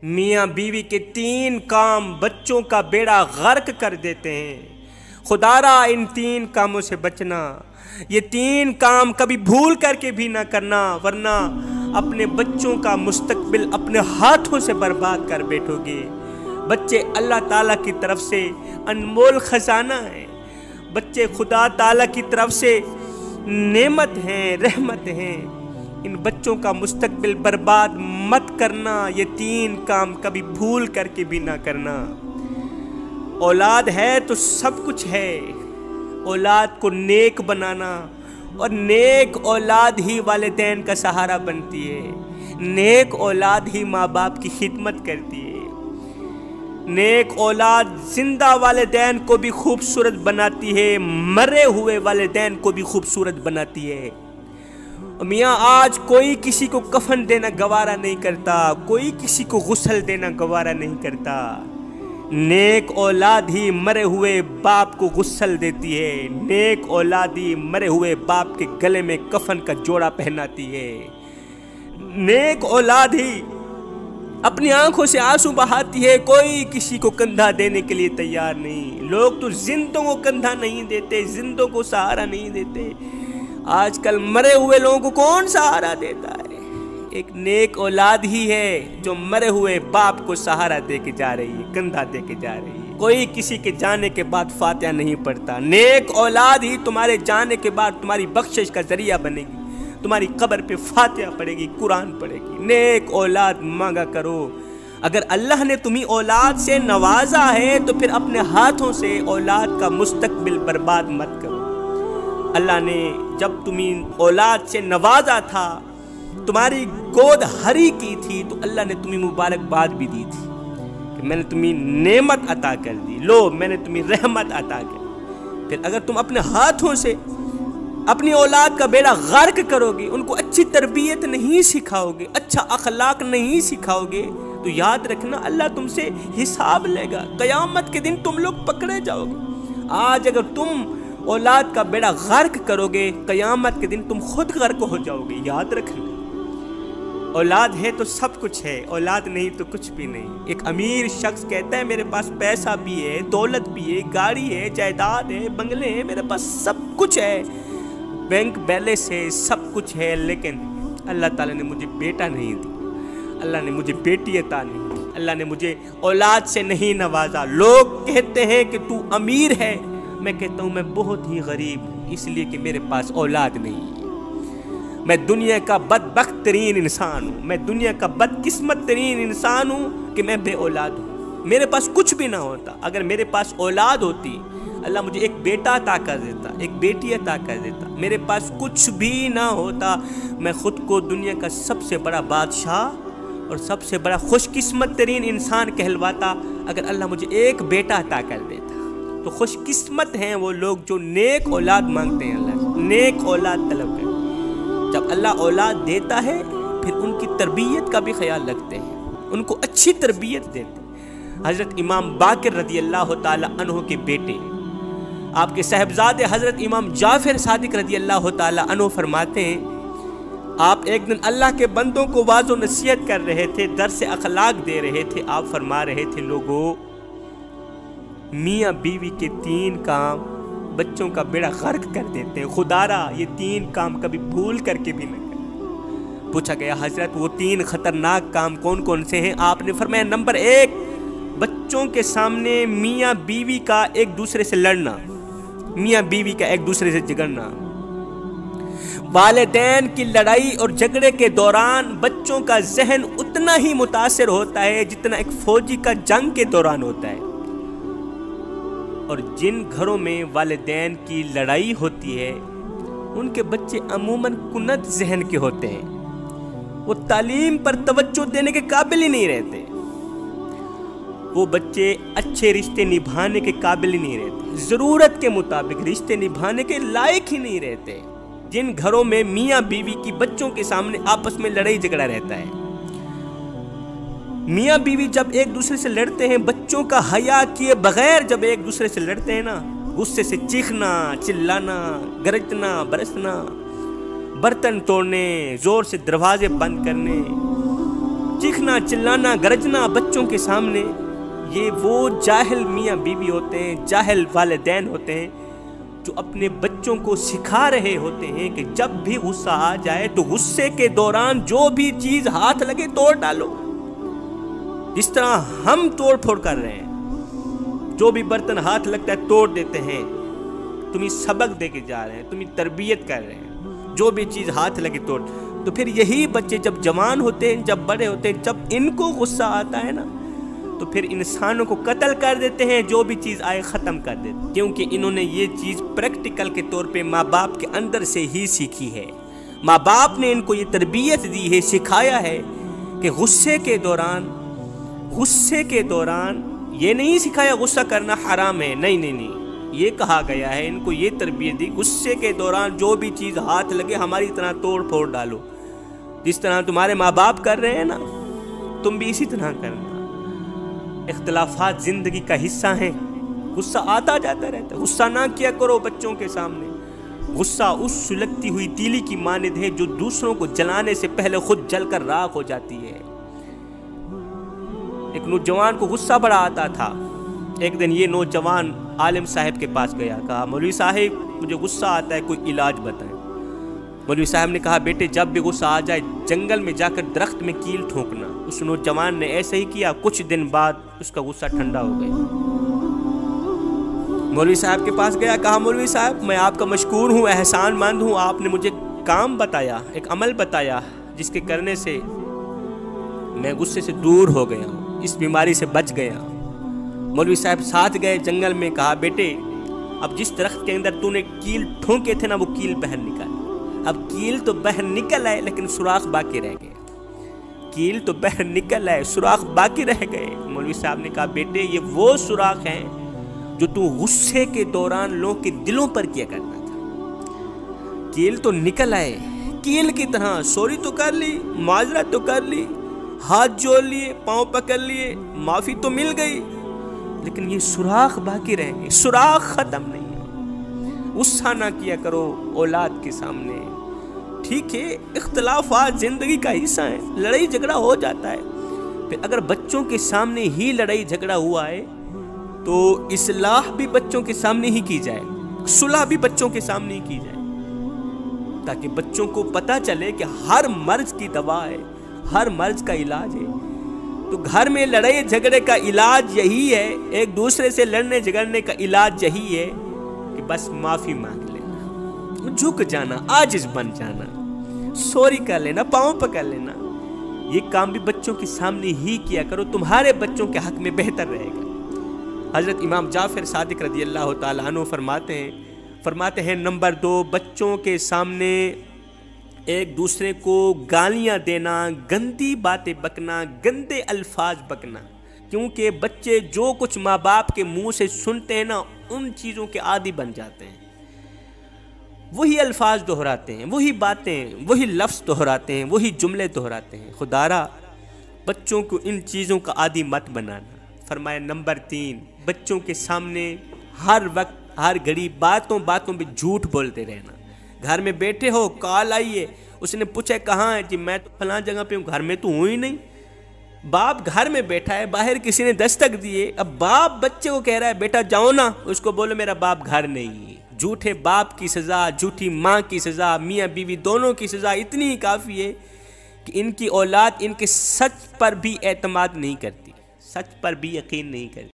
میاں بیوی کے 3 کام بچوں کا بیڑا غرق کر دیتے ہیں۔ خدارا ان 3 کاموں سے بچنا، یہ 3 کام کبھی بھول کر کے بھی نہ کرنا، ورنہ اپنے بچوں کا مستقبل اپنے ہاتھوں سے برباد کر بیٹھو گے۔ بچے اللہ تعالیٰ کی طرف سے انمول خزانہ ہیں، بچے خدا تعالیٰ کی طرف سے نعمت ہیں، رحمت ہیں۔ ان بچوں کا مستقبل برباد مت کرنا، یہ 3 کام کبھی بھول کر کے بھی نہ کرنا۔ اولاد ہے تو سب کچھ ہے، اولاد کو نیک بنانا، اور نیک اولاد ہی والدین کا سہارا بنتی ہے، نیک اولاد ہی ماں باپ کی خدمت کرتی ہے، نیک اولاد زندہ والدین کو بھی خوبصورت بناتی ہے، مرے ہوئے والدین کو بھی خوبصورت بناتی ہے۔ میاں آج کوئی کسی کو کفن دینا گوارا نہیں کرتا، کوئی کسی کو غسل دینا گوارا نہیں کرتا، نیک اولاد ہی مرے ہوئے باپ کو غسل دیتی ہے، نیک اولاد ہی مرے ہوئے باپ کے گلے میں کفن کا جوڑا پہناتی ہے، نیک اولاد ہی اپنی آنکھوں سے آنسو بہاتی ہے، کوئی کسی کو کندھا دینے کے لیے تیار نہیں۔ لوگ تو زندوں کو کندھا نہیں دیتے، زندوں کو سہارا نہیں دیتے، آج کل مرے ہوئے لوگوں کو کون سہارا دیتا ہے؟ ایک نیک اولاد ہی ہے جو مرے ہوئے باپ کو سہارا دے کے جا رہی ہے، کندھا دے کے جا رہی ہے۔ کوئی کسی کے جانے کے بعد فاتحہ نہیں پڑھتا، نیک اولاد ہی تمہارے جانے کے بعد تمہاری بخشش کا ذریعہ بنے گی، تمہاری قبر پہ فاتحہ پڑھے گی، قرآن پڑھے گی۔ نیک اولاد مانگا کرو۔ اگر اللہ نے تمہیں اولاد سے نوازا ہے تو پھر اپنے ہاتھوں سے اولاد کا مستقبل برباد مت کرو۔ اللہ نے جب تمہیں اولاد سے نوازا تھا، تمہاری گود ہری کی تھی، تو اللہ نے تمہیں مبارکباد بھی دی تھی کہ میں نے تمہیں نعمت عطا کر دی، لو میں نے تمہیں رحمت عطا کر دی۔ پھر اگر تم اپنے ہاتھوں سے اپنی اولاد کا بیڑا غرق کرو گے، ان کو اچھی تربیت نہیں سکھاؤ گے، اچھا اخلاق نہیں سکھاؤ گے، تو یاد رکھنا اللہ تم سے حساب لے گا، قیامت کے دن تم لوگ پکڑے جاؤ گے۔ آج اگر تم اولاد کا بیڑا غرق کرو گے، قیامت کے دن تم خود غرق ہو جاؤ گے، یاد رکھنا۔ اولاد ہے تو سب کچھ ہے، اولاد نہیں تو کچھ بھی نہیں۔ ایک امیر شخص کہتا ہے میرے پاس پیسہ بھی ہے، دولت بھی ہے، گاڑی ہے، جائیداد ہے، بنگلے ہیں، میرے پاس سب کچھ ہے، بینک بیلنس ہے، سب کچھ ہے، لیکن اللہ تعالیٰ نے مجھے بیٹا نہیں دیا، اللہ نے مجھے بیٹی عطا نہیں دی، اللہ نے مجھے اولاد سے نہیں نوازا۔ لوگ کہتے ہیں کہ تو امیر ہے، میں کہتا ہوں میں بہت ہی غریب ہوں، اس لیے کہ میرے پاس اولاد نہیں ہے۔ میں دنیا کا بدبخت ترین انسان ہوں، میں دنیا کا بدقسمت ترین انسان ہوں کہ میں بے اولاد ہوں۔ میرے پاس کچھ بھی نہ ہوتا، اگر میرے پاس اولاد ہوتی، اللہ مجھے ایک بیٹا عطا کر دیتا، ایک بیٹی عطا کر دیتا، میرے پاس کچھ بھی نہ ہوتا، میں خود کو دنیا کا سب سے بڑا بادشاہ اور سب سے بڑا خوش قسمت ترین انسان کہلواتا اگر اللہ مجھے ایک بیٹا عطا کر دیتا۔ تو خوش قسمت ہیں وہ لوگ جو نیک اولاد مانگتے ہیں، اللہ سے نیک اولاد طلب کرتے ہیں۔ جب اللہ اولاد دیتا ہے پھر ان کی تربیت کا بھی خیال رکھتے ہیں، ان کو اچھی تربیت دیتے ہیں۔ حضرت امام باقر رضی اللہ تعالی عنہ کے بیٹے، آپ کے صاحبزادے حضرت امام جعفر صادق رضی اللہ تعالی عنہ فرماتے ہیں، آپ ایک دن اللہ کے بندوں کو واعظ و نصیحت کر رہے تھے، درس اخلاق دے رہے تھے، آپ فرما رہے تھے لوگوں، میاں بیوی کے 3 کام بچوں کا بیڑا غرق کر دیتے ہیں، خدارا یہ 3 کام کبھی بھول کر کے بھی نہ کریں۔ پوچھا گیا حضرت وہ 3 خطرناک کام کون کون سے ہیں؟ آپ نے فرمایا نمبر 1، بچوں کے سامنے میاں بیوی کا ایک دوسرے سے لڑنا، میاں بیوی کا ایک دوسرے سے جھگڑنا۔ والدین کی لڑائی اور جھگڑے کے دوران بچوں کا ذہن اتنا ہی متاثر ہوتا ہے جتنا ایک فوجی کا جنگ کے دوران ہوتا ہے، اور جن گھروں میں والدین کی لڑائی ہوتی ہے ان کے بچے عموماً کنت ذہن کے ہوتے ہیں، وہ تعلیم پر توجہ دینے کے قابل ہی نہیں رہتے، وہ بچے اچھے رشتے نبھانے کے قابل ہی نہیں رہتے، ضرورت کے مطابق رشتے نبھانے کے لائق ہی نہیں رہتے۔ جن گھروں میں میاں بیوی کی بچوں کے سامنے آپس میں لڑائی جھگڑا رہتا ہے، میاں بیوی جب ایک دوسرے سے لڑتے ہیں، بچوں کا حیا کیے بغیر جب ایک دوسرے سے لڑتے ہیں نا، غصے سے چیخنا، چلانا، گرجنا، برسنا، برتن توڑنے، زور سے دروازے بند کرنے، چیخنا چیخنا چلانا گرجنا بچوں کے سامنے، یہ وہ جاہل میاں بیوی ہوتے ہیں، جاہل والدین ہوتے ہیں جو اپنے بچوں کو سکھا رہے ہوتے ہیں کہ جب بھی غصہ آ جائے تو غصے کے دوران جو بھی چیز ہاتھ لگے توڑ ڈالو، جس طرح ہم توڑ پھوڑ کر رہے ہیں، جو بھی برتن ہاتھ لگتا ہے توڑ دیتے ہیں، تمہیں سبق دے کے جا رہے ہیں، تمہیں تربیت کر رہے ہیں، جو بھی چیز ہاتھ لگے توڑ۔ تو پھر یہی بچے جب جوان ہوتے ہیں، جب بڑے ہوتے ہیں، جب ان کو غصہ آتا ہے نا تو پھر انسانوں کو قتل کر دیتے ہیں، جو بھی چیز آئے ختم کر دیتے ہیں، کیونکہ انہوں نے یہ چیز پریکٹیکل کے طور پہ ماں باپ کے اندر سے ہی سیکھی ہے۔ ماں باپ نے ان کو یہ تربیت دی ہے، سکھایا ہے کہ غصے کے دوران یہ نہیں سکھایا غصہ کرنا حرام ہے، نہیں، یہ کہا گیا ہے، ان کو یہ تربیت دی غصے کے دوران جو بھی چیز ہاتھ لگے ہماری طرح توڑ پھوڑ ڈالو، جس طرح تمہارے ماں باپ کر رہے ہیں نا تم بھی اسی طرح کرنا۔ اختلافات زندگی کا حصہ ہیں، غصہ آتا جاتا رہتا ہے، غصہ نہ کیا کرو بچوں کے سامنے۔ غصہ اس سلگتی ہوئی تیلی کی مانند ہے جو دوسروں کو جلانے سے پہلے خود جل کر راکھ ہو جاتی ہے۔ ایک نوجوان کو غصہ بڑا آتا تھا، ایک دن یہ نوجوان عالم صاحب کے پاس گیا، کہا مولوی صاحب مجھے غصہ آتا ہے، کوئی علاج بتائیں۔ مولوی صاحب نے کہا بیٹے جب بھی غصہ آ جائے جنگل میں جا کر درخت میں کیل ٹھونکنا۔ اس نوجوان نے ایسے ہی کیا، کچھ دن بعد اس کا غصہ ٹھنڈا ہو گیا۔ مولوی صاحب کے پاس گیا، کہا مولوی صاحب میں آپ کا مشکور ہوں، احسان مند ہوں، آپ نے مجھے کام بتایا، ایک عمل بتایا جس کے کرنے سے میں غصے سے دور ہو گیا ہوں، اس بیماری سے بچ گیا ہوں۔ مولوی صاحب ساتھ گئے جنگل میں، کہا بیٹے اب جس درخت کے اندر تو نے کیل ٹھونکے تھے نا وہ کیل باہر نکال۔ اب کیل تو باہر نکل آئے لیکن سوراخ باقی رہ گئے، کیل تو باہر نکل آئے سوراخ باقی رہ گئے۔ مولوی صاحب نے کہا بیٹے یہ وہ سوراخ ہیں جو تو غصے کے دوران لوگوں کے دلوں پر کیا کرتا تھا۔ کیل تو نکل آئے، کیل کی طرح سوری تو کر لی، معذرت تو کر لی، ہاتھ جوڑ لیے، پاؤں پکڑ لیے، معافی تو مل گئی، لیکن یہ سوراخ باقی رہ گئے، سوراخ ختم نہیں ہے۔ غصہ نہ کیا کرو اولاد کے سامنے، ٹھیک ہے اختلافات زندگی کا حصہ ہیں، لڑائی جھگڑا ہو جاتا ہے، پھر اگر بچوں کے سامنے ہی لڑائی جھگڑا ہوا ہے تو اصلاح بھی بچوں کے سامنے ہی کی جائے، صلح بھی بچوں کے سامنے ہی کی جائے، تاکہ بچوں کو پتہ چلے کہ ہر مرض کی دوا ہے، ہر مرض کا علاج ہے۔ تو گھر میں لڑائی جھگڑے کا علاج یہی ہے، ایک دوسرے سے لڑنے جھگڑنے کا علاج یہی ہے کہ بس معافی مانگ لینا، جھک جانا، عاجز بن جانا، سوری کر لینا، پاؤں پکڑ لینا۔ یہ کام بھی بچوں کے سامنے ہی کیا کرو، تمہارے بچوں کے حق میں بہتر رہے گا۔ حضرت امام جعفر صادق رضی اللہ تعالیٰ عنہ فرماتے ہیں نمبر 2، بچوں کے سامنے ایک دوسرے کو گالیاں دینا، گندی باتیں بکنا، گندے الفاظ بکنا، کیونکہ بچے جو کچھ ماں باپ کے منہ سے سنتے ہیں نا ان چیزوں کے عادی بن جاتے ہیں، وہی الفاظ دہراتے ہیں، وہی باتیں، وہی لفظ دہراتے ہیں، وہی جملے دہراتے ہیں۔ خدارا بچوں کو ان چیزوں کا عادی مت بنانا۔ فرمایا نمبر 3، بچوں کے سامنے ہر وقت ہر گھڑی باتوں پہ جھوٹ بولتے رہنا۔ گھر میں بیٹھے ہو، کال آئیے، اس نے پوچھا کہاں ہے جی میں تو فلاں جگہ پہ ہوں، گھر میں تو ہوں ہی نہیں۔ باپ گھر میں بیٹھا ہے، باہر کسی نے دستک دیے، اب باپ بچے کو کہہ رہا ہے بیٹا جاؤ نا، اس کو بولو میرا باپ گھر نہیں ہے۔ جھوٹے باپ کی سزا، جھوٹی ماں کی سزا، میاں بیوی دونوں کی سزا اتنی ہی کافی ہے کہ ان کی اولاد ان کے سچ پر بھی اعتماد نہیں کرتی، سچ پر بھی یقین نہیں کرتی۔